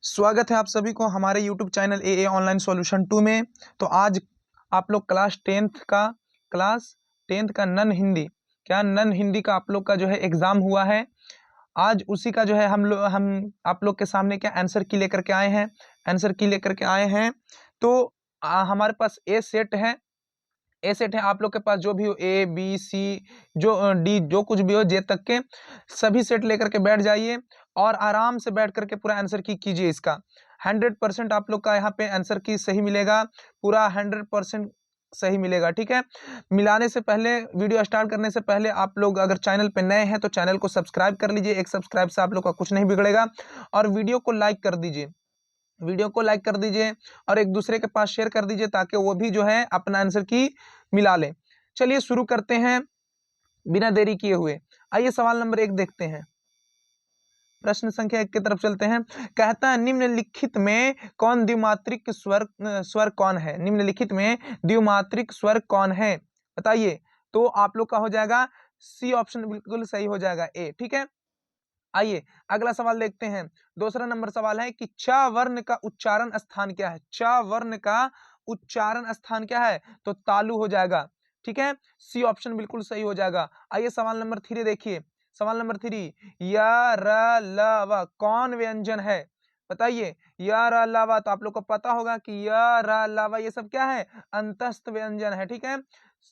स्वागत है आप सभी को हमारे YouTube चैनल ए ऑनलाइन सॉल्यूशन 2 में। तो आज आप लोग क्लास टेंथ का नन हिंदी का आप लोग का जो है एग्जाम हुआ है। आज उसी का जो है हम आप लोग के सामने क्या आंसर की लेकर के आए हैं। तो हमारे पास ए सेट है। आप लोग के पास जो भी हो ए बी सी जो डी जो कुछ भी हो जे तक के सभी सेट लेकर के बैठ जाइए और आराम से बैठ करके पूरा आंसर की कीजिए। इसका 100% आप लोग का यहाँ पे आंसर की सही मिलेगा, पूरा 100% सही मिलेगा। ठीक है, मिलाने से पहले, वीडियो स्टार्ट करने से पहले आप लोग अगर चैनल पे नए हैं तो चैनल को सब्सक्राइब कर लीजिए। एक सब्सक्राइब से आप लोग का कुछ नहीं बिगड़ेगा। और वीडियो को लाइक कर दीजिए और एक दूसरे के पास शेयर कर दीजिए ताकि वो भी जो है अपना आंसर की मिला ले। चलिए शुरू करते हैं बिना देरी किए हुए। आइए सवाल नंबर 1 देखते हैं। प्रश्न संख्या 1 की तरफ चलते हैं। कहता है निम्नलिखित में कौन द्विमात्रिक स्वर कौन है? निम्नलिखित में द्विमात्रिक स्वर कौन है बताइए। तो आप लोग का हो जाएगा सी ऑप्शन बिल्कुल सही हो जाएगा, ए। ठीक है, आइए अगला सवाल देखते हैं। दूसरा नंबर सवाल है कि च वर्ण का उच्चारण स्थान क्या है? च वर्ण का उच्चारण स्थान क्या है? तो तालु हो जाएगा। ठीक है, सी ऑप्शन बिल्कुल सही हो जाएगा। आइए सवाल नंबर 3 देखिए। सवाल नंबर 3, य र ल व कौन व्यंजन है? बताइए। य र ल व तो आप लोग को पता होगा कि य र ल व ये सब क्या है? अंतस्थ व्यंजन है। ठीक है,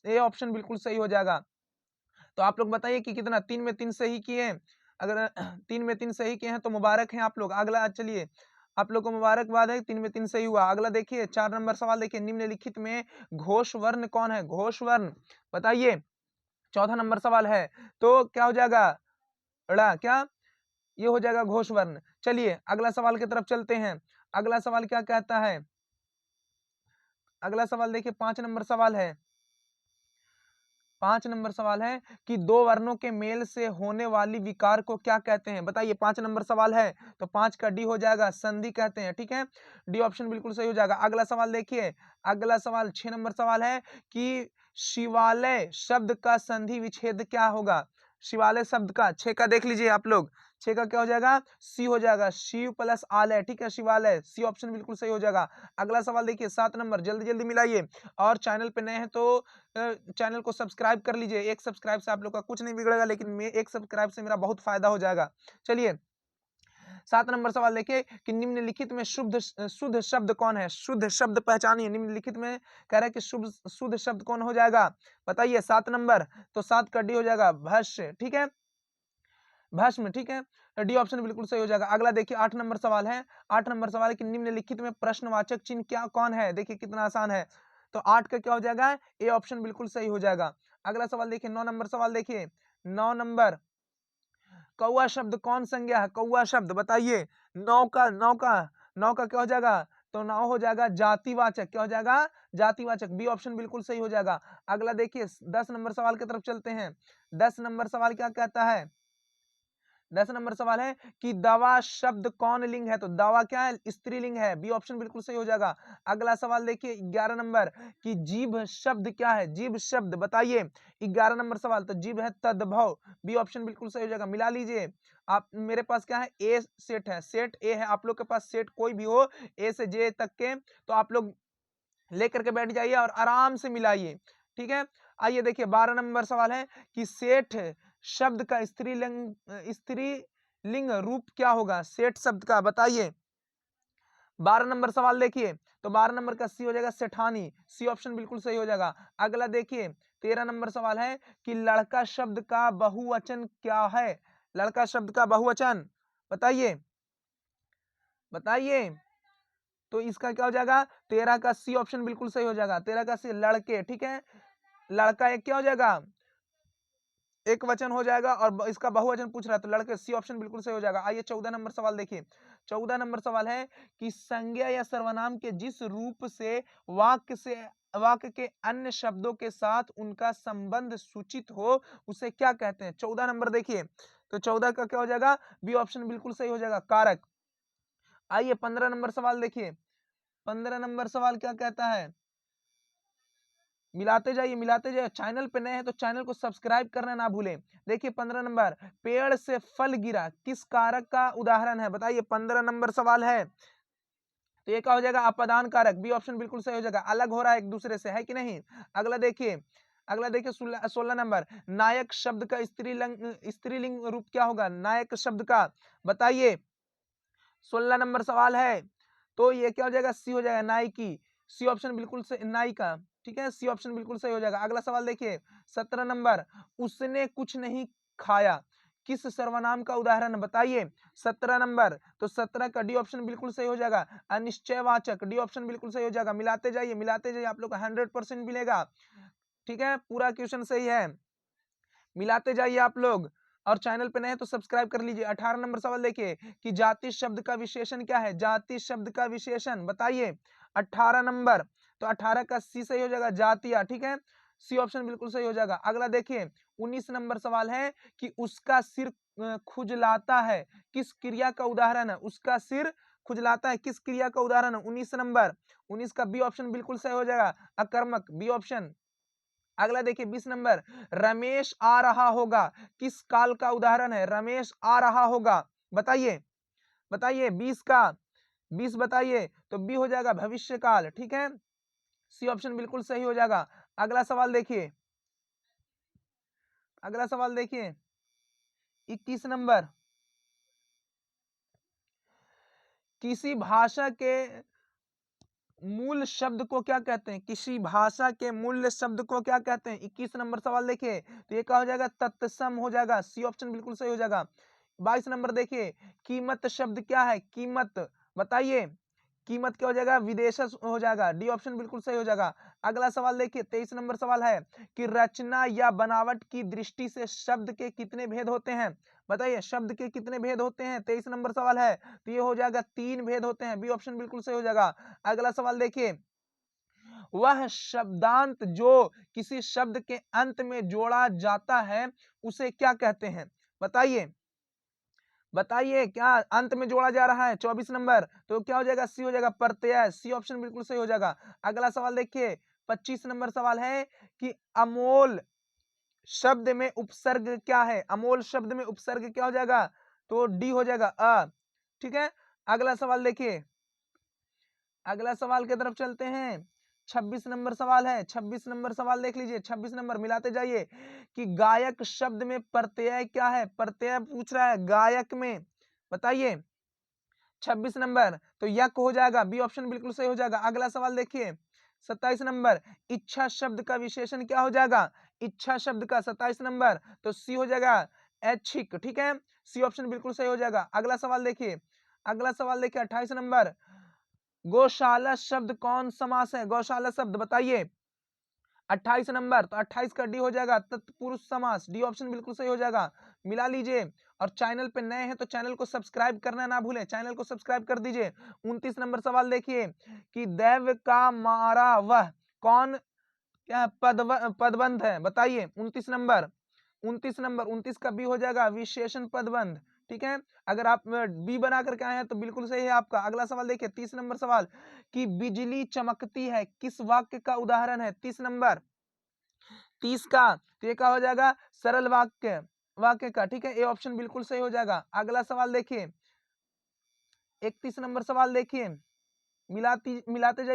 ए ऑप्शन बिल्कुल सही हो जाएगा। तो आप लोग बताइए कि कितना 3 में 3 सही किए। अगर 3 में 3 सही किए हैं तो मुबारक हैं आप लोग। अगला चलिए, आप लोग को मुबारकबाद है, 3 में 3 सही हुआ। अगला देखिए 4 नंबर सवाल देखिए। निम्नलिखित में घोष वर्ण कौन है? घोष वर्ण बताइए। चौथा नंबर सवाल है तो क्या हो जाएगा? ड़ा क्या? ये हो जाएगा घोष वर्ण। चलिए अगला सवाल की तरफ चलते हैं। अगला सवाल क्या कहता है? अगला सवाल देखिए 5 नंबर सवाल है। 5 नंबर सवाल है कि दो वर्णों के मेल से होने वाली विकार को क्या कहते हैं? बताइए। 5 नंबर सवाल है तो 5 का डी हो जाएगा, संधि कहते हैं। ठीक है, डी ऑप्शन बिल्कुल सही हो जाएगा। अगला सवाल देखिए। अगला सवाल 6 नंबर सवाल है कि शिवालय शब्द का संधि विच्छेद क्या होगा? शिवालय शब्द का 6 का देख लीजिए आप लोग। 6 का क्या हो जाएगा? सी हो जाएगा, शिव प्लस आलय। ठीक है, शिवालय, सी ऑप्शन बिल्कुल सही हो जाएगा। अगला सवाल देखिए 7 नंबर, जल्दी जल्दी मिलाइए। और चैनल पे नए हैं तो चैनल को सब्सक्राइब कर लीजिए। एक सब्सक्राइब से आप लोग का कुछ नहीं बिगड़ेगा, लेकिन एक सब्सक्राइब से मेरा बहुत फायदा हो जाएगा। चलिए 7 नंबर सवाल देखिए कि निम्नलिखित में शुद्ध शब्द कौन है? शुद्ध शब्द पहचानिए। निम्नलिखित में कह रहा है कि शुद्ध शब्द कौन हो जाएगा? बताइए 7 नंबर। तो 7 का डी हो जाएगा भस्य। ठीक है, भस्म। ठीक है, डी ऑप्शन बिल्कुल सही हो जाएगा। अगला देखिए 8 नंबर सवाल है। 8 नंबर सवाल है कि निम्नलिखित में प्रश्नवाचक चिन्ह क्या कौन है? देखिए कितना आसान है। तो 8 का क्या हो जाएगा? ए ऑप्शन बिल्कुल सही हो जाएगा। अगला सवाल देखिए 9 नंबर सवाल देखिए। 9 नंबर, कौआ शब्द कौन संज्ञा है? कौआ शब्द बताइए। 9 का क्या हो जाएगा? तो 9 हो जाएगा जातिवाचक। क्या हो जाएगा? जातिवाचक, बी ऑप्शन बिल्कुल सही हो जाएगा। अगला देखिए 10 नंबर सवाल की तरफ चलते हैं। 10 नंबर सवाल क्या कहता है? 10 नंबर सवाल है कि दवा शब्द कौन लिंग है? तो दवा क्या है? स्त्रीलिंग है, बी ऑप्शन बिल्कुल सही हो जाएगा। अगला सवाल देखिए 11 नंबर कि जीभ शब्द क्या है? जीभ शब्द बताइए। 11 नंबर सवाल, तो जीभ है तद्भव, बी ऑप्शन बिल्कुल सही हो जाएगा। मिला लीजिए। आप मेरे पास क्या है? ए सेट है, सेट ए है। आप लोग के पास सेट कोई भी हो ए से जे तक के, तो आप लोग लेकर के बैठ जाइए और आराम से मिलाइए। ठीक है, आइए देखिए 12 नंबर सवाल है कि सेठ शब्द का स्त्रीलिंग रूप क्या होगा? सेठ शब्द का बताइए। 12 नंबर सवाल देखिए, तो 12 नंबर का सी हो जाएगा सेठानी, सी ऑप्शन बिल्कुल सही हो जाएगा। अगला देखिए 13 नंबर सवाल है कि लड़का शब्द का बहुवचन क्या है? लड़का शब्द का बहुवचन बताइए, बताइए। तो इसका क्या हो जाएगा? 13 का सी ऑप्शन बिल्कुल सही हो जाएगा। 13 का सी लड़के। ठीक है, लड़का एक क्या हो जाएगा? एक वचन हो जाएगा और इसका बहुवचन पूछ रहा है तो लड़के, सी ऑप्शन बिल्कुल सही हो जाएगा। आइए 14 नंबर सवाल देखिए। 14 नंबर सवाल है कि संज्ञा या सर्वनाम के जिस रूप से वाक्य के अन्य शब्दों के साथ उनका संबंध सूचित हो उसे क्या कहते हैं? 14 नंबर देखिए, तो 14 का क्या हो जाएगा? बी ऑप्शन बिल्कुल सही हो जाएगा, कारक। आइए 15 नंबर सवाल देखिए। 15 नंबर सवाल क्या कहता है? मिलाते जाइए। चैनल पे नए हैं तो चैनल को सब्सक्राइब करना ना भूलें। देखिए 15 नंबर, पेड़ से फल गिरा किस कारक का उदाहरण है? बताइए 15 नंबर सवाल है। तो ये क्या हो जाएगा? अपादान कारक। बी ऑप्शन बिल्कुल सही हो जाएगा। अलग हो रहा है एक दूसरे से, है कि नहीं? अगला देखिए 16 नंबर, नायक शब्द का स्त्रीलिंग रूप क्या होगा? नायक शब्द का बताइए। 16 नंबर सवाल है, तो ये क्या हो जाएगा? सी हो जाएगा, नायकी। सी ऑप्शन बिल्कुल सही, नायिका। ठीक है, सी ऑप्शन बिल्कुल सही हो जाएगा। अगला सवाल देखिए 17 नंबर, उसने कुछ नहीं खाया किस सर्वनाम का उदाहरण बताइए? 17 नंबर, तो 17 का डी ऑप्शन बिल्कुल सही हो जाएगा, अनिश्चयवाचक। डी ऑप्शन बिल्कुल सही हो जाएगा। मिलाते जाइए, आप लोग को 100% मिलेगा। ठीक है, पूरा क्वेश्चन सही है। मिलाते जाइए आप लोग, और चैनल पे नए तो सब्सक्राइब कर लीजिए। 18 नंबर सवाल देखिए कि जाति शब्द का विशेषण क्या है? जाति शब्द का विशेषण बताइए 18 नंबर, तो 18 का सी सही हो जाएगा, जातिया। ठीक है, सी ऑप्शन बिल्कुल सही हो जाएगा। अगला देखिए 19 नंबर सवाल है कि उसका सिर खुजलाता है किस क्रिया का उदाहरण है? उसका सिर खुजलाता है किस क्रिया का उदाहरण है? 19 नंबर, 19 का बी ऑप्शन बिल्कुल सही हो जाएगा, अकर्मक। B option. अगला देखिए 20 नंबर, रमेश आ रहा होगा किस काल का उदाहरण है? रमेश आ रहा होगा बताइए 20 बताइए, तो बी हो जाएगा, भविष्य काल। ठीक है, सी ऑप्शन बिल्कुल सही हो जाएगा। अगला सवाल देखिए 21 नंबर, किसी भाषा के मूल शब्द को क्या कहते हैं? किसी भाषा के मूल शब्द को क्या कहते हैं? 21 नंबर सवाल देखिए, तो ये क्या हो जाएगा? तत्सम हो जाएगा। सी ऑप्शन बिल्कुल सही हो जाएगा। 22 नंबर देखिए, कीमत शब्द क्या है? कीमत बताइए, कीमत क्या हो जाएगा? विदेशज हो जाएगा। डी ऑप्शन बिल्कुल सही हो जाएगा। अगला सवाल देखिए 23 नंबर सवाल है कि रचना या बनावट की दृष्टि से शब्द के कितने भेद होते हैं? बताइए, शब्द के कितने भेद होते हैं? 23 नंबर सवाल है, तो ये हो जाएगा 3 भेद होते हैं। बी ऑप्शन बिल्कुल सही हो जाएगा। अगला सवाल देखिए, वह शब्दांत जो किसी शब्द के अंत में जोड़ा जाता है उसे क्या कहते हैं? बताइए क्या अंत में जोड़ा जा रहा है? 24 नंबर, तो क्या हो जाएगा? सी हो जाएगा, प्रत्यय। सी ऑप्शन बिल्कुल सही हो जाएगा। अगला सवाल देखिए 25 नंबर सवाल है कि अमोल शब्द में उपसर्ग क्या है? अमोल शब्द में उपसर्ग क्या हो जाएगा? तो डी हो जाएगा, अ। ठीक है, अगला सवाल देखिए, अगला सवाल की तरफ चलते हैं। 26 नंबर सवाल है, 26 नंबर सवाल देख लीजिए। 26 नंबर, मिलाते जाइए कि गायक शब्द में प्रत्यय क्या है? प्रत्यय पूछ रहा है गायक में, बताइए। 26 नंबर, तो यक हो जाएगा। बी ऑप्शन बिल्कुल सही हो जाएगा। अगला सवाल देखिए 27 नंबर, इच्छा शब्द का विशेषण क्या हो जाएगा? इच्छा शब्द का 27 नंबर, तो सी हो जाएगा, ऐच्छिक। ठीक है, सी ऑप्शन बिल्कुल सही हो जाएगा। अगला सवाल देखिए 28 नंबर, गौशाला शब्द कौन समास है? गौशाला शब्द बताइए 28 नंबर, तो 28 का डी हो जाएगा, तत्पुरुष समास। डी ऑप्शन बिल्कुल सही हो जाएगा। मिला लीजिए, और चैनल पे नए हैं तो चैनल को सब्सक्राइब करना ना भूलें, चैनल को सब्सक्राइब कर दीजिए। 29 नंबर सवाल देखिए कि दैव का मारा वह कौन क्या पदबंध है? बताइए 29 नंबर, 29 का बी हो जाएगा, विशेषण पदबंध। ठीक है, अगर आप बी बना करके आए हैं तो बिल्कुल सही है आपका। अगला सवाल देखिए 30 नंबर सवाल कि बिजली चमकती है किस वाक्य का उदाहरण है? 30 नंबर, 30 का, तो ये क्या हो जाएगा? सरल वाक्य का। ठीक है, ए ऑप्शन बिल्कुल सही हो जाएगा। अगला सवाल देखिए 31 नंबर सवाल देखिए, मिलाते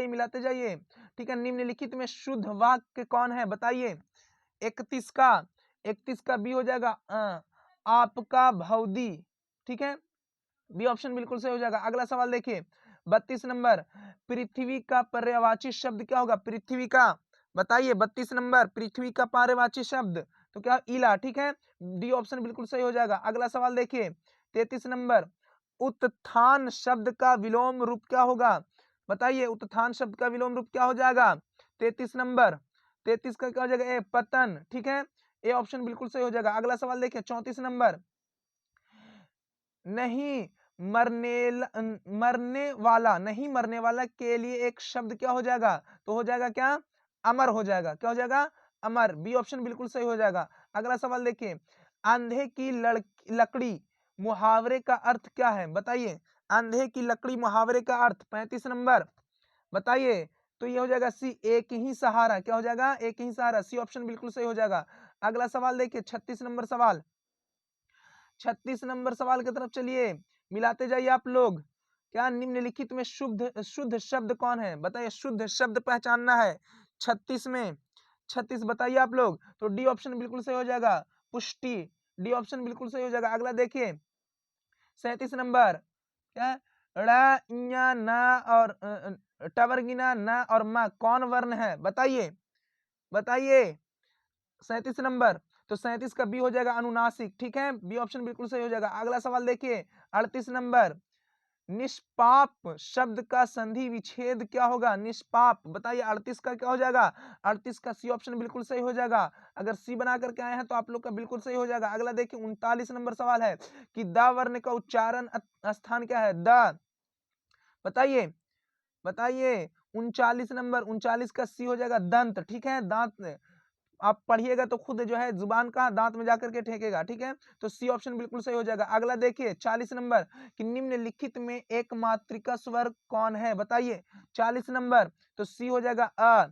जाइए। ठीक है, निम्नलिखित में शुद्ध वाक्य कौन है? बताइए 31 का, 31 का बी हो जाएगा, आपका भौदी। ठीक है, बी ऑप्शन बिल्कुल सही हो जाएगा। अगला सवाल देखिए 32 नंबर, पृथ्वी का पर्यायवाची शब्द क्या होगा? पृथ्वी का, बताइए 32 नंबर, पृथ्वी का पर्यायवाची शब्द तो क्या? इला। ठीक है, डी ऑप्शन बिल्कुल सही हो जाएगा। अगला सवाल देखिए 33 नंबर, उत्थान शब्द का विलोम रूप क्या होगा? बताइए, उत्थान शब्द का विलोम रूप क्या हो जाएगा? 33 नंबर, 33 का क्या हो जाएगा? ए पतन। ठीक है, ए ऑप्शन बिल्कुल सही हो जाएगा। अगला सवाल देखिए 34 नंबर, नहीं नहीं मरने वाला के लिए एक शब्द क्या हो जाएगा? तो हो जाएगा क्या? अमर हो जाएगा। क्या हो जाएगा? अमर। बी ऑप्शन बिल्कुल सही हो जाएगा। अगला सवाल देखिए, अंधे की लकड़ी मुहावरे का अर्थ क्या है? बताइए, अंधे की लकड़ी मुहावरे का अर्थ। 35 नंबर, बताइए तो ये हो जाएगा सी, एक ही सहारा। क्या हो जाएगा? एक ही सहारा। सी ऑप्शन बिल्कुल सही हो जाएगा। अगला सवाल देखिए 36 नंबर सवाल। 36 नंबर सवाल की तरफ चलिए, मिलाते जाइए आप लोग। क्या निम्नलिखित में शुद्ध शुद्ध शब्द कौन है? बताइए, शुद्ध शब्द पहचानना है 36 में। 36 बताइए आप लोग। तो डी ऑप्शन बिल्कुल सही हो जाएगा, पुष्टि। डी ऑप्शन बिल्कुल सही हो जाएगा। अगला देखिए 37 नंबर, क्या है? ड़, ञ, न और टवर्गिना, न और म कौन वर्ण है? बताइए, बताइए। 37 नंबर, तो 37 का बी हो जाएगा अनुनासिक। ठीक है, बी ऑप्शन बिल्कुल सही हो जाएगा। अगला सवाल देखिए 38 नंबर, निष्पाप शब्द का संधि विच्छेद क्या होगा? निष्पाप, बताइए 38 का क्या हो जाएगा? 38 का सी ऑप्शन बिल्कुल सही हो जाएगा। अगर सी बना करके आए हैं तो आप लोग का बिल्कुल सही हो जाएगा। अगला देखिए 39 नंबर सवाल है कि द वर्ण का उच्चारण स्थान क्या है? द, बताइए, बताइए। 39 नंबर, 39 का सी हो जाएगा दंत। ठीक है, दांत। आप पढ़िएगा तो खुद जो है जुबान का दांत में जाकर के ठेकेगा। ठीक है, तो सी ऑप्शन बिल्कुल सही हो जाएगा। अगला देखिए 40 नंबर कि निम्नलिखित में एक मात्रिका स्वर कौन है? बताइए 40 नंबर, तो सी हो जाएगा अ।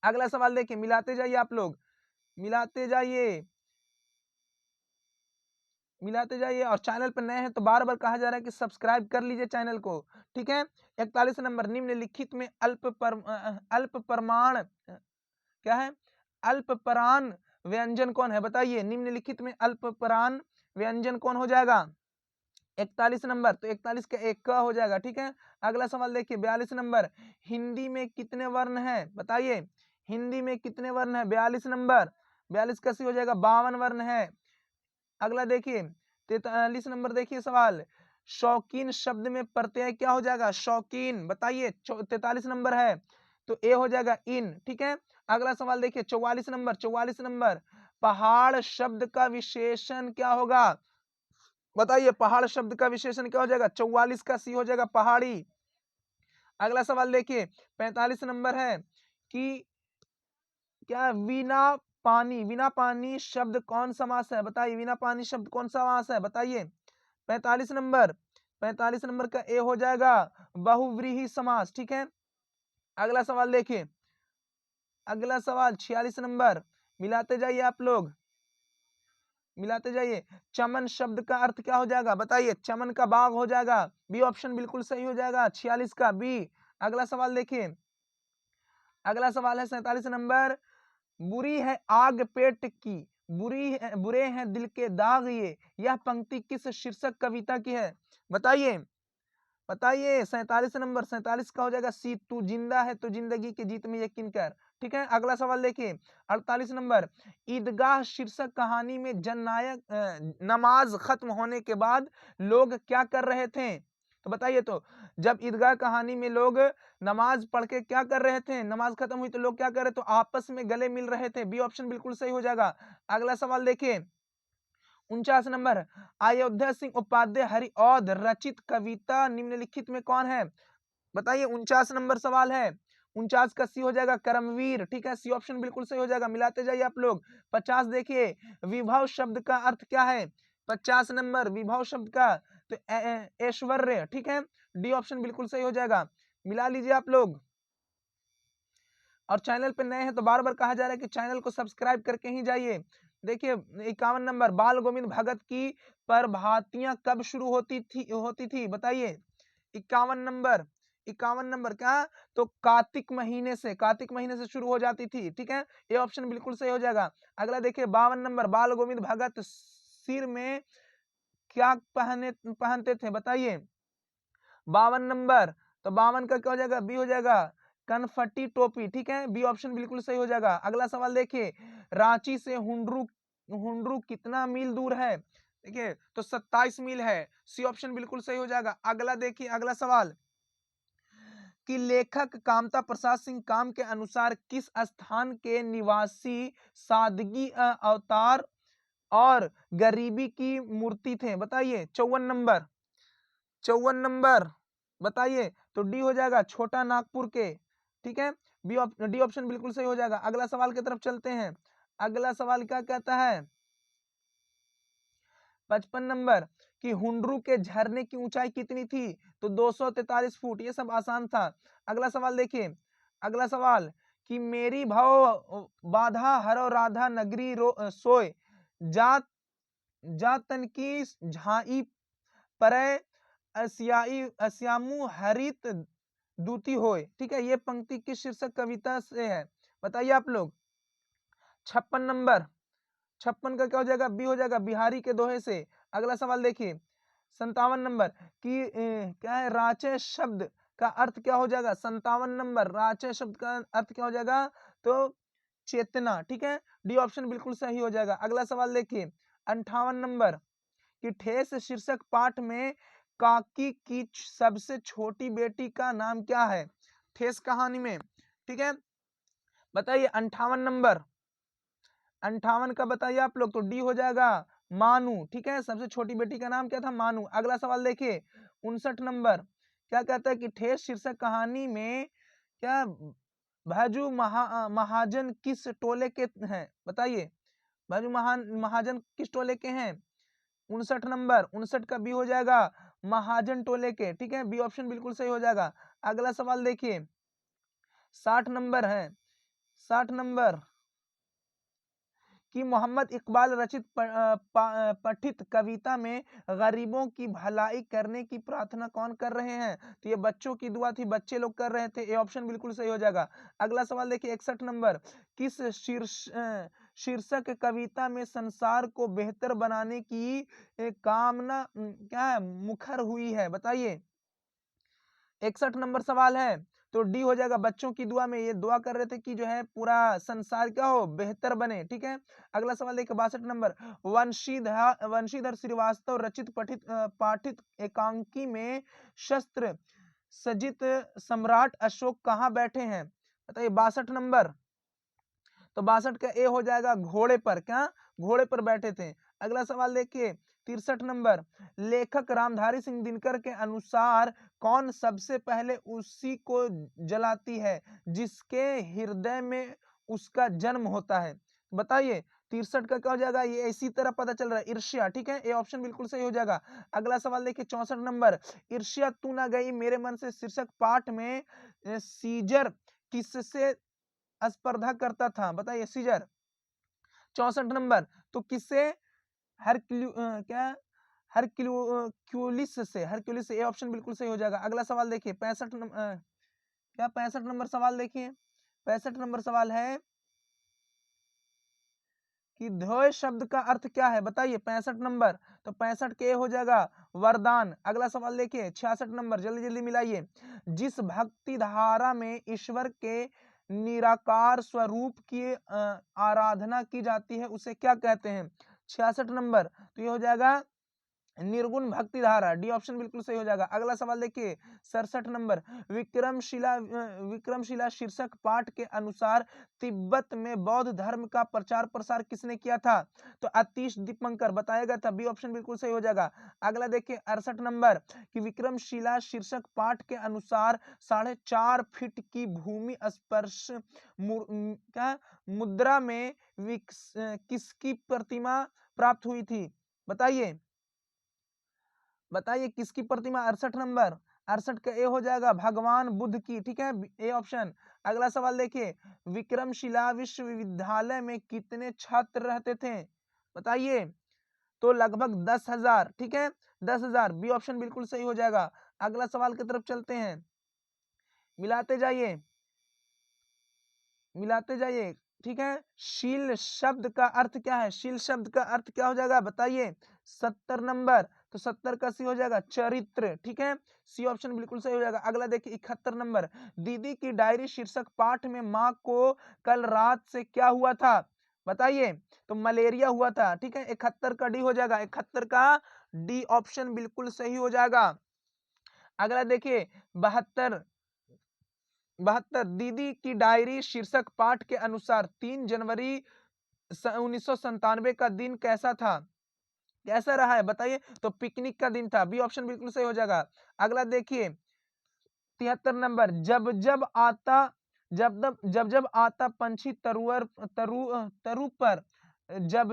अगला सवाल देखिए, मिलाते जाइए आप लोग, मिलाते जाइए, मिलाते जाइए। और चैनल पर नए हैं तो बार बार कहा जा रहा है कि सब्सक्राइब कर लीजिए चैनल को। ठीक है, 41 नंबर, निम्नलिखित में अल्प प्रमाण क्या है? अल्पप्राण व्यंजन कौन है? बताइए, निम्नलिखित में अल्पप्राण व्यंजन कौन हो जाएगा? 41 नंबर, तो 41 का एक क हो जाएगा। ठीक है, अगला सवाल देखिए 42 नंबर, हिंदी में कितने वर्ण है? बताइए, हिंदी में कितने वर्ण है? 42 नंबर, 42 का सी हो जाएगा 52 वर्ण है। अगला देखिए 43 नंबर, देखिए सवाल, शौकीन शब्द में प्रत्यय क्या हो जाएगा? शौकीन, बताइए। 43 नंबर है, तो ए हो जाएगा इन। ठीक है, अगला सवाल देखिए 44 नंबर, 44 नंबर, पहाड़ शब्द का विशेषण क्या होगा? बताइए, पहाड़ शब्द का विशेषण क्या हो जाएगा? 44 का सी हो जाएगा पहाड़ी। अगला सवाल देखिए 45 नंबर है कि क्या बिना पानी, बिना पानी शब्द कौन समास है? बताइए, बिना पानी शब्द कौन समास है? बताइए। 45 नंबर, 45 नंबर का ए हो जाएगा बहुव्रीहि समास। ठीक है, अगला सवाल देखिए, अगला सवाल 46 नंबर, मिलाते जाइए आप लोग, मिलाते जाइए। चमन शब्द का अर्थ क्या हो जाएगा? बताइए, चमन का बाग हो जाएगा। बी ऑप्शन बिल्कुल सही हो जाएगा, 46 का बी। अगला सवाल देखिए, अगला सवाल है 47 नंबर, बुरी है आग पेट की, बुरे हैं दिल के दाग ये, यह पंक्ति किस शीर्षक कविता की है? बताइए, बताइए। 47 नंबर, 47 का हो जाएगा सी, तू जिंदा है तो जिंदगी की जीत में यकीन कर। ठीक है, अगला सवाल देखिए 48 नंबर, ईदगाह शीर्षक कहानी में जननायक नमाज खत्म होने के बाद लोग क्या कर रहे थे? तो बताइए, तो जब ईदगाह कहानी में लोग नमाज पढ़ के क्या कर रहे थे? नमाज खत्म हुई तो लोग क्या कर रहे थे? तो आपस में गले मिल रहे थे। बी ऑप्शन बिल्कुल सही हो जाएगा। अगला सवाल देखिए 49 नंबर, अयोध्या सिंह उपाध्याय हरिऔध रचित कविता निम्नलिखित में कौन है? बताइए, 49 नंबर सवाल है, 49 का सी हो जाएगा कर्मवीर। ठीक है, सी ऑप्शन बिल्कुल सही हो जाएगा। मिलाते जाइए आप लोग। 50 देखिए, विभव शब्द का अर्थ क्या है? 50 नंबर, विभव शब्द का तो ऐश्वर्य। ठीक है, डी ऑप्शन बिल्कुल सही हो जाएगा। मिला लीजिए आप लोग। और चैनल पे नए हैं तो बार बार कहा जा रहा है कि चैनल को सब्सक्राइब करके ही जाइए। देखिए 51 नंबर, बाल गोविंद भगत की प्रभातियां कब शुरू होती थी? बताइए। 51 नंबर, 51 नंबर क्या? तो कार्तिक महीने से, कार्तिक महीने से शुरू हो जाती थी। ठीक है, ये ऑप्शन बिल्कुल सही हो जाएगा। अगला देखिए 52 नंबर, बाल गोविंद भगत सिर में क्या पहनते थे? बताइए। 52 नंबर, तो 52 का क्या हो जाएगा? बी हो जाएगा कनफटी टोपी। ठीक है, बी ऑप्शन बिल्कुल सही हो जाएगा। अगला सवाल देखिए, रांची से हुंडरू हुंडरू कितना मील दूर है? देखिए, तो 27 मील है। सी ऑप्शन बिल्कुल सही हो जाएगा। अगला देखिए, अगला सवाल कि लेखक कामता प्रसाद सिंह काम के अनुसार किस स्थान के निवासी सादगी अवतार और गरीबी की मूर्ति थे? बताइए। 54 नंबर, 54 नंबर, बताइए। तो डी हो जाएगा छोटा नागपुर के। ठीक है, डी ऑप्शन बिल्कुल सही हो जाएगा। अगला सवाल की तरफ चलते हैं। अगला सवाल क्या कहता है? 55 नंबर कि हुंडरू के झरने की ऊंचाई कितनी थी? तो 243 फुट। ये सब आसान था। अगला सवाल देखिए, अगला सवाल कि मेरी भव बाधा हरो राधा नगरी सोय जात जातन की झाई परय अस्यामु हरित दूती होय। ठीक है, ये पंक्ति किस शीर्षक कविता से है, बताइए आप लोग। 56 नंबर, 56 का क्या हो जाएगा, बी हो जाएगा, बिहारी के दोहे से। अगला सवाल देखिए 57 नंबर कि क्या है, राचे शब्द का अर्थ क्या हो जाएगा। 57 नंबर, राचे शब्द का अर्थ क्या हो जाएगा, तो चेतना। ठीक है, डी ऑप्शन बिल्कुल सही हो जाएगा। अगला सवाल देखिए 58 नंबर कि ठेस शीर्षक पाठ में काकी की सबसे छोटी बेटी का नाम क्या है, ठेस कहानी में। ठीक है, बताइए 58 नंबर, 58 का बताइए आप लोग, तो डी हो जाएगा मानू। ठीक है, सबसे छोटी बेटी का नाम क्या था, मानू। अगला सवाल देखिए 59 नंबर, क्या कहता है कि ठेस शीर्षक कहानी में क्या भाजू महाजन किस टोले के हैं, बताइए। भाजू महाजन किस टोले के हैं। 59 नंबर, 59 का बी हो जाएगा महाजन टोले के। ठीक है, बी ऑप्शन बिल्कुल सही हो जाएगा। अगला सवाल देखिए 60 नंबर है, 60 नंबर कि मोहम्मद इकबाल रचित पठित कविता में गरीबों की भलाई करने की प्रार्थना कौन कर रहे हैं, तो ये बच्चों की दुआ थी, बच्चे लोग कर रहे थे। ये ऑप्शन बिल्कुल सही हो जाएगा। अगला सवाल देखिए 61 नंबर, किस शीर्षक कविता में संसार को बेहतर बनाने की कामना क्या है, मुखर हुई है, बताइए। 61 नंबर सवाल है, तो डी हो जाएगा, बच्चों की दुआ में ये दुआ कर रहे थे कि जो है पूरा संसार क्या हो, बेहतर बने। ठीक है, अगला सवाल देखिए 62 नंबर, वंशीधर श्रीवास्तव रचित पठित पाठित एकांकी में शस्त्र सज्जित सम्राट अशोक कहाँ बैठे हैं, बताइए। 62 नंबर, तो 62 का ए हो जाएगा घोड़े पर, क्या घोड़े पर बैठे थे। अगला सवाल देखिए 63 नंबर, लेखक रामधारी सिंह दिनकर के अनुसार कौन सबसे पहले उसी को जलाती है जिसके हृदय में उसका जन्म होता है, बताइए। 63 का क्या हो जाएगा, ये इसी तरह पता चल रहा है, ईर्ष्या। ठीक है, ये ऑप्शन बिल्कुल सही हो जाएगा। अगला सवाल देखिए 64 नंबर, ईर्ष्या तू ना गई मेरे मन से शीर्षक पाठ में सीजर किससे स्पर्धा करता था, बताइए सीजर। 64 नंबर, तो किससे, क्या हरक्यूलिस से, हरक्यूलिस से, ये ऑप्शन बिल्कुल सही हो जाएगा। अगला सवाल देखिए 65 नंबर, क्या 65 नंबर सवाल देखिए, 65 नंबर सवाल है कि ध्योय शब्द का अर्थ क्या है, बताइए। 65 नंबर, तो 65 के हो जाएगा वरदान। अगला सवाल देखिए 66 नंबर, जल्दी जल्दी मिलाइए, जिस भक्ति धारा में ईश्वर के निराकार स्वरूप की आराधना की जाती है उसे क्या कहते हैं। 66 नंबर, तो ये हो जाएगा निर्गुण भक्ति धारा, डी ऑप्शन बिल्कुल सही हो जाएगा। अगला सवाल देखिए 67 नंबर, विक्रमशिला शीर्षक पाठ के अनुसार तिब्बत में बौद्ध धर्म का प्रचार प्रसार किसने किया था, तो अतीश दीपंकर, बताएगा था, बी ऑप्शन बिल्कुल सही हो जाएगा। अगला देखिए 68 नंबर कि विक्रमशिला शीर्षक पाठ के अनुसार 4.5 फीट की भूमि स्पर्श क्या मुद्रा में किसकी प्रतिमा प्राप्त हुई थी, बताइए, बताइए किसकी प्रतिमा। 68 नंबर, 68 का ए हो जाएगा भगवान बुद्ध की। ठीक है, ए ऑप्शन। अगला सवाल देखिए, विक्रमशिला विश्वविद्यालय में कितने छात्र रहते थे, बताइए, तो लगभग 10,000। ठीक है, 10,000, बी ऑप्शन बिल्कुल सही हो जाएगा। अगला सवाल की तरफ चलते हैं, मिलाते जाइए, मिलाते जाइए। ठीक है, शील शब्द का अर्थ क्या है, शील शब्द का अर्थ क्या हो जाएगा, बताइए। 70 नंबर, तो 70 का सी हो जाएगा चरित्र। ठीक है, सी ऑप्शन बिल्कुल सही हो जाएगा। अगला देखिए 71 नंबर, दीदी की डायरी शीर्षक पाठ में माँ को कल रात से क्या हुआ था, बताइए, तो मलेरिया हुआ था। ठीक है, 71 का डी हो जाएगा, 71 का डी ऑप्शन बिल्कुल सही हो जाएगा। अगला देखिए 72, दीदी की डायरी शीर्षक पाठ के अनुसार 3 जनवरी 1997 का दिन कैसा था, कैसा रहा है, बताइए, तो पिकनिक का दिन था, बी ऑप्शन बिल्कुल सही हो जाएगा। अगला देखिए 73 नंबर, जब जब आता पंछी तरु पर,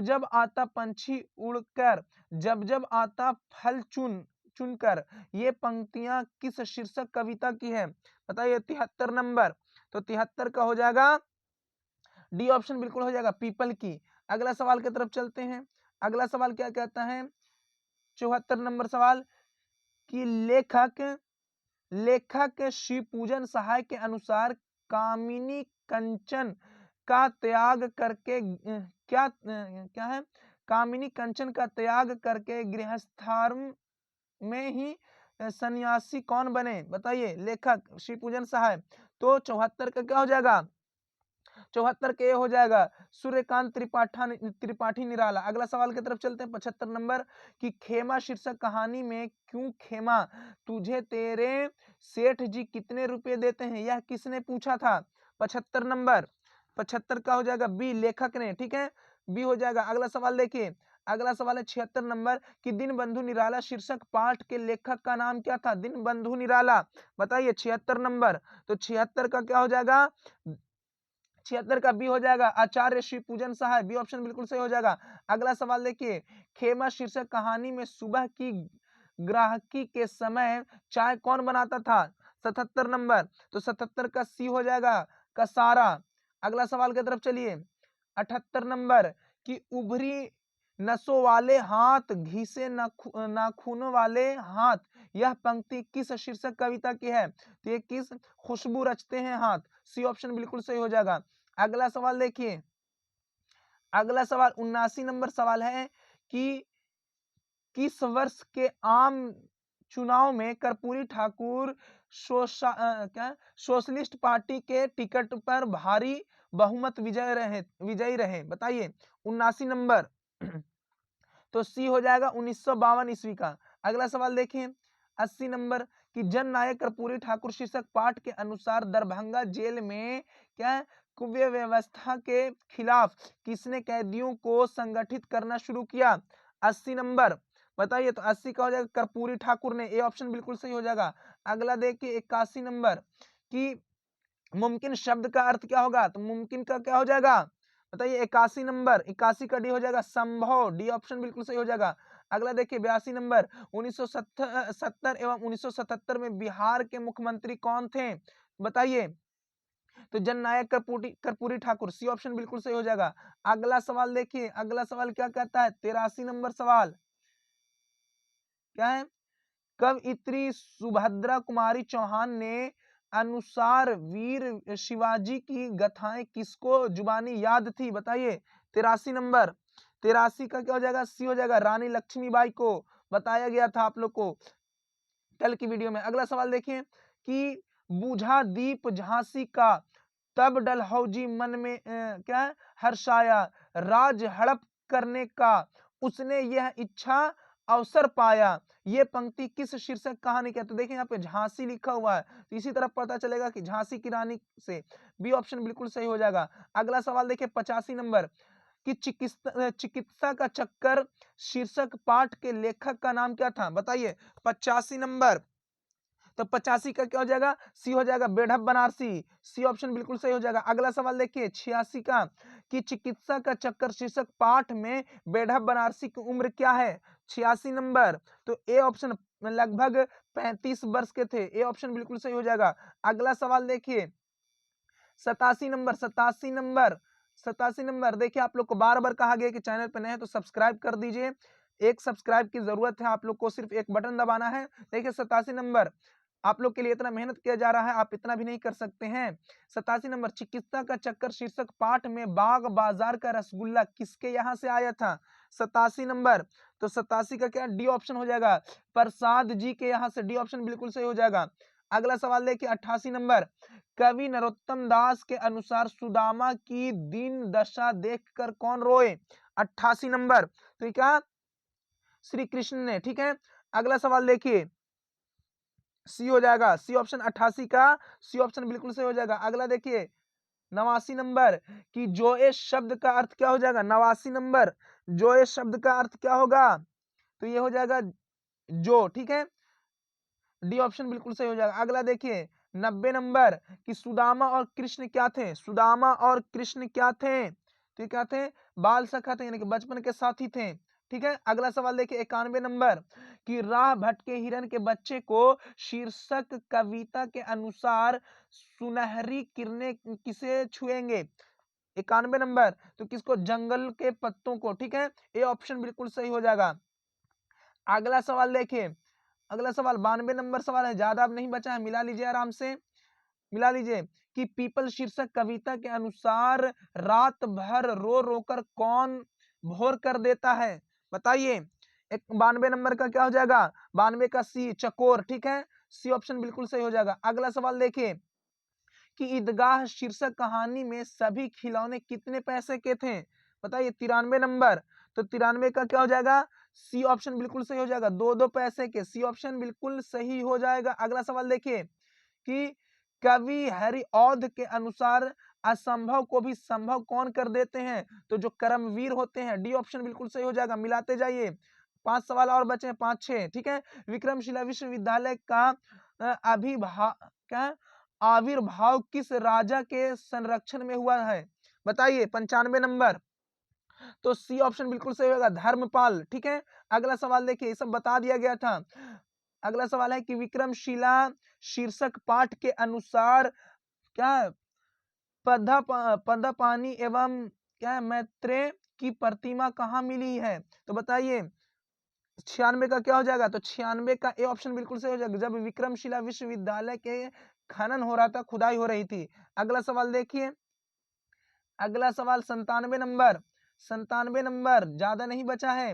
जब आता पंछी उड़कर, जब आता फल चुनकर, ये पंक्तियां किस शीर्षक कविता की है, बताइए। 73 नंबर, तो 73 का हो जाएगा डी ऑप्शन बिल्कुल हो जाएगा, पीपल की। अगला सवाल की तरफ चलते हैं। अगला सवाल क्या कहता है, 74 नंबर सवाल कि लेखक शिव पूजन सहाय के अनुसार कामिनी कंचन का त्याग करके क्या है, कामिनी कंचन का त्याग करके गृहस्थाश्रम में ही सन्यासी कौन बने? बताइए, लेखक शिव पूजन सहाय। तो 74 का क्या हो जाएगा, 74 के हो जाएगा सूर्यकांत त्रिपाठी निराला। अगला सवाल की तरफ चलते हैं, 75 नंबर कि खेमा शीर्षक कहानी में क्यों खेमा तुझे तेरे सेठ जी कितने रुपए देते हैं, यह किसने पूछा था? 75 नंबर, 75 का हो जाएगा बी, लेखक ने। ठीक है, बी हो जाएगा। अगला सवाल देखिए, अगला सवाल है 76 नंबर कि दीनबंधु निराला शीर्षक पाठ के लेखक का नाम क्या था? दीनबंधु निराला। बताइए 76 नंबर, तो 76 का क्या हो जाएगा, 76 का बी हो जाएगा आचार्य शिव पूजन सहाय, बी ऑप्शन बिल्कुल सही हो जाएगा। अगला सवाल देखिए, खेमा शीर्षक कहानी में सुबह की ग्राहकी के समय चाय कौन बनाता था? 77 नंबर, तो 77 का सी हो जाएगा कसारा। अगला सवाल की तरफ चलिए, 78 नंबर कि उभरी नसों वाले हाथ घिसे नाखूनों वाले हाथ, यह पंक्ति किस शीर्षक कविता की है? तो ये किस खुशबू रचते हैं हाथ, सी ऑप्शन बिल्कुल सही हो जाएगा। अगला सवाल देखिए, अगला सवाल 79 नंबर सवाल है कि किस वर्ष के आम चुनाव में कर्पूरी ठाकुर सोशलिस्ट पार्टी के टिकट पर भारी बहुमत विजयी रहे? बताइए 79 नंबर, तो सी हो जाएगा 1952 ईस्वी का। अगला सवाल देखिए 80 नंबर कि जन नायक कर्पूरी ठाकुर शीर्षक पाठ के अनुसार दरभंगा जेल में क्या कुव्य व्यवस्था के खिलाफ किसने कैदियों को संगठित करना शुरू किया? 80 नंबर, बताइए, तो 80 का हो जाएगा कर्पूरी ठाकुर ने, ए ऑप्शन बिल्कुल सही हो जाएगा। अगला देखिए 81 नंबर कि मुमकिन शब्द का अर्थ क्या होगा? तो मुमकिन का क्या हो जाएगा, बताइए 81 नंबर, 81 का डी हो जाएगा संभव, डी ऑप्शन बिल्कुल सही हो जाएगा। अगला देखिए 82 नंबर 1970 एवं 1977 में बिहार के मुख्यमंत्री कौन थे? बताइए, तो जननायक कर्पूरी ठाकुर, सी ऑप्शन बिल्कुल सही हो जाएगा। अगला सवाल देखिए, अगला सवाल क्या कहता है, 83 नंबर सवाल क्या है, कब इत्री सुभद्रा कुमारी चौहान ने अनुसार वीर शिवाजी की गाथाएं किसको जुबानी याद थी? बताइए 83 नंबर, 83 का क्या हो जाएगा, सी हो जाएगा रानी लक्ष्मीबाई को बताया गया था आप लोग को कल की वीडियो में। अगला सवाल देखिए कि बुझा दीप झांसी का तब डलहौजी मन में क्या हर्षाया, राज हड़प करने का उसने यह इच्छा अवसर पाया, ये पंक्ति किस शीर्षक कहानी के? तो देखिए यहाँ पे झांसी लिखा हुआ है, तो इसी तरह पता चलेगा कि झांसी की रानी से, बी ऑप्शन बिल्कुल सही हो जाएगा। अगला सवाल देखिए 85 नंबर कि चिकित्सा का चक्कर शीर्षक पाठ के लेखक का नाम क्या था? बताइए 85 नंबर, तो 85 का क्या हो जाएगा, सी हो जाएगा बेढप बनारसी, सी ऑप्शन बिल्कुल सही हो जाएगा। अगला सवाल देखिए 86 का कि चिकित्सा का चक्कर शीर्षक पाठ में बेढप बनारसी की उम्र क्या है? 86 नंबर, तो ए ऑप्शन लगभग 35 वर्ष के थे, ए ऑप्शन बिल्कुल सही हो जाएगा। अगला सवाल देखिए 87 नंबर, 87 नंबर देखिए, आप लोग को बार बार कहा गया कि चैनल पर नए हैं तो सब्सक्राइब कर दीजिए, एक सब्सक्राइब की जरूरत है आप लोग को, सिर्फ एक बटन दबाना है। देखिए 87 नंबर, आप लोग के लिए इतना मेहनत किया जा रहा है, आप इतना भी नहीं कर सकते हैं। 87 नंबर चिकित्सा का चक्कर शीर्षक पाठ में बाग बाजार का रसगुल्ला किसके यहाँ से आया था? 87 नंबर, तो 87 का क्या डी ऑप्शन हो जाएगा, प्रसाद जी के यहाँ से, डी ऑप्शन बिल्कुल सही हो जाएगा। अगला सवाल देखिए 88 नंबर, कवि नरोत्तम दास के अनुसार सुदामा की दीन दशा देखकर कौन रोए? 88 नंबर, तो क्या श्री कृष्ण ने। ठीक है, अगला सवाल देखिए, सी हो जाएगा, सी ऑप्शन 88 का सी ऑप्शन बिल्कुल सही हो जाएगा। अगला देखिए 89 नंबर कि जोए शब्द का अर्थ क्या हो जाएगा? 89 नंबर, जोए शब्द का अर्थ क्या होगा? तो ये हो जाएगा जो। ठीक है, डी ऑप्शन बिल्कुल सही हो जाएगा। अगला देखिए 90 नंबर कि सुदामा और कृष्ण क्या थे? सुदामा और कृष्ण क्या थे? तो क्या थे? बाल सखा थे, यानी कि बचपन के साथी थे। ठीक है। अगला सवाल देखिए 91 नंबर कि राह भटके हिरन के बच्चे को शीर्षक कविता के अनुसार सुनहरी किरणें किसे छुएंगे। 91 नंबर तो किसको, जंगल के पत्तों को। ठीक है, ये ऑप्शन बिल्कुल सही हो जाएगा। अगला सवाल देखिए, अगला सवाल 92 नंबर सवाल है, ज्यादा अब नहीं बचा है, मिला लीजिए आराम से, मिला लीजिए कि पीपल शीर्षक कविता के अनुसार रात भर रो रो कर कौन भोर कर देता है, बताइए। 92 नंबर का क्या हो जाएगा, 92 का सी, चकोर। ठीक है, सी ऑप्शन बिल्कुल सही हो जाएगा। अगला सवाल देखिए कि ईदगाह शीर्षक कहानी में सभी खिलौने कितने पैसे के थे, बताइए। 93 नंबर तो 93 का क्या हो जाएगा, सी ऑप्शन बिल्कुल सही हो जाएगा, 2-2 पैसे के, सी ऑप्शन बिल्कुल सही हो जाएगा। अगला सवाल देखिए कि कवि हरिऔध के अनुसार असंभव को भी संभव कौन कर देते हैं, तो जो कर्मवीर होते हैं, डी ऑप्शन बिल्कुल सही हो जाएगा। मिलाते जाइए, 5 सवाल और बचे हैं, 5-6। ठीक है, विक्रमशिला विश्वविद्यालय का क्या आविर्भाव किस राजा के संरक्षण में हुआ है, बताइए। 95 नंबर तो सी ऑप्शन बिल्कुल सही होगा, धर्मपाल। ठीक है, अगला सवाल देखिए, ये सब बता दिया गया था। अगला सवाल है कि विक्रमशिला शीर्षक पाठ के अनुसार क्या पद्मपाणि एवं क्या मैत्रेय की प्रतिमा कहाँ मिली है, तो बताइए। 96 का क्या हो जाएगा, तो 96 का ए ऑप्शन बिल्कुल सही हो जाएगा, जब विक्रमशिला विश्वविद्यालय के खनन हो रहा था, खुदाई हो रही थी। अगला सवाल देखिए, अगला सवाल 97 नंबर, 97 नंबर, ज्यादा नहीं बचा है।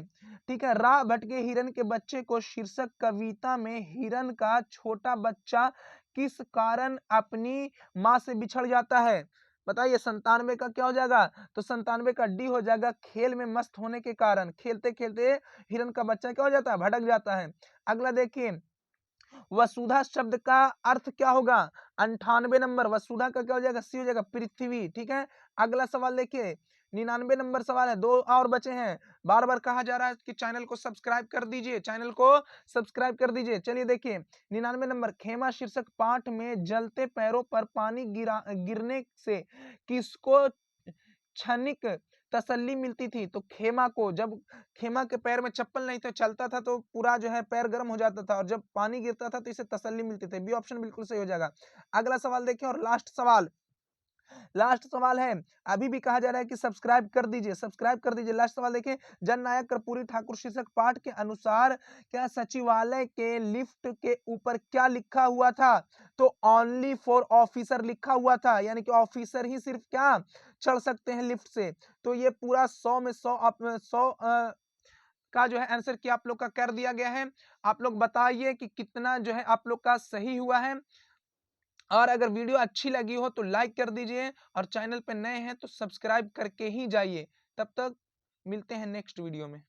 ठीक है, राह भटके हिरन के बच्चे को शीर्षक कविता में हिरन का छोटा बच्चा किस कारण अपनी माँ से बिछड़ जाता है, बताइए। 97 का क्या हो जाएगा, तो 97 का डी हो जाएगा, खेल में मस्त होने के कारण, खेलते खेलते हिरन का बच्चा क्या हो जाता है, भटक जाता है। अगला देखिए, वसुधा शब्द का अर्थ क्या होगा, 98 नंबर, वसुधा का क्या हो जाएगा, सी हो जाएगा, पृथ्वी। ठीक है, अगला सवाल देखिए, 99 नंबर सवाल है, 2 और बचे हैं। बार बार कहा जा रहा है कि चैनल को सब्सक्राइब कर दीजिए, चैनल को सब्सक्राइब कर दीजिए। चलिए देखिए, 99 नंबर, खेमा शीर्षक पाठ में जलते पैरों पर पानी गिरने से किसको क्षणिक तसल्ली मिलती थी, तो खेमा को। जब खेमा के पैर में चप्पल नहीं थे, चलता था तो पूरा जो है पैर गर्म हो जाता था, और जब पानी गिरता था तो इसे तसल्ली मिलती थी, बी ऑप्शन बिल्कुल सही हो जाएगा। अगला सवाल देखिए, और लास्ट सवाल, लास्ट सवाल है, अभी भी कहा जा रहा है कि सब्सक्राइब कर दीजिए, सब्सक्राइब कर दीजिए। लास्ट सवाल देखिए, जननायक कर्पूरी ठाकुर शीर्षक पाठ के अनुसार क्या सचिवालय के लिफ्ट के ऊपर क्या लिखा हुआ था, तो ओनली फॉर ऑफिसर लिखा हुआ था, यानी कि ऑफिसर ही सिर्फ क्या चढ़ सकते हैं लिफ्ट से। तो ये पूरा 100 में 100 का जो है आंसर क्या आप लोग का कर दिया गया है। आप लोग बताइए कि कितना जो है आप लोग का सही हुआ है, और अगर वीडियो अच्छी लगी हो तो लाइक कर दीजिए, और चैनल पे नए हैं तो सब्सक्राइब करके ही जाइए। तब तक मिलते हैं नेक्स्ट वीडियो में।